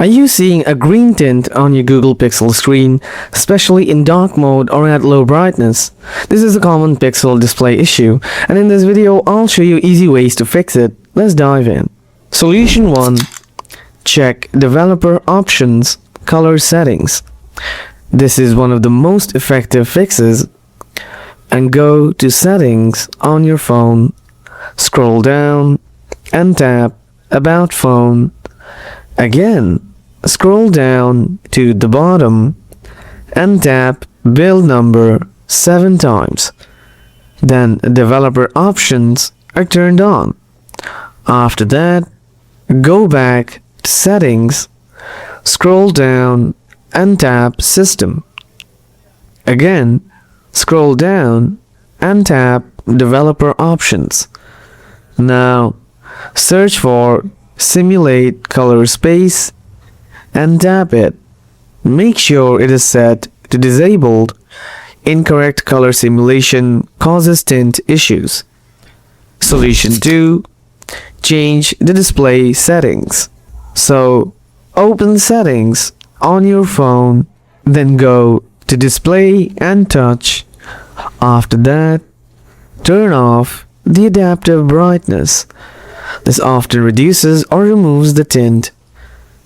Are you seeing a green tint on your Google Pixel screen, especially in dark mode or at low brightness? This is a common Pixel display issue, and in this video I'll show you easy ways to fix it. Let's dive in. Solution 1. Check Developer Options, Color Settings. This is one of the most effective fixes. And go to Settings on your phone, scroll down and tap About Phone. Again, scroll down to the bottom and tap Build Number 7 times. Then Developer Options are turned on. After that, go back to Settings, scroll down and tap System. Again, scroll down and tap Developer Options. Now, search for Simulate Color Space and tap it. Make sure it is set to Disabled. Incorrect color simulation causes tint issues. Solution 2. Change the display settings. So, open Settings on your phone, then go to Display and Touch. After that, turn off the adaptive brightness. This often reduces or removes the tint.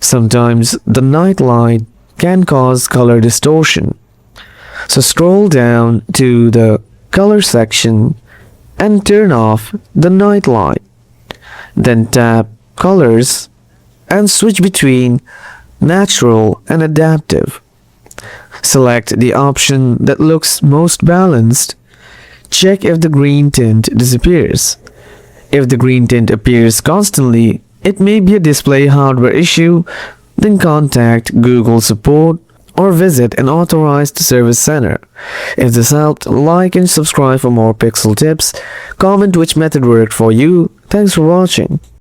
Sometimes the night light can cause color distortion. So scroll down to the color section and turn off the night light. Then tap Colors and switch between Natural and Adaptive. Select the option that looks most balanced. Check if the green tint disappears. If the green tint appears constantly, it may be a display hardware issue. Then contact Google support or visit an authorized service center. If this helped, like and subscribe for more Pixel tips. Comment which method worked for you. Thanks for watching.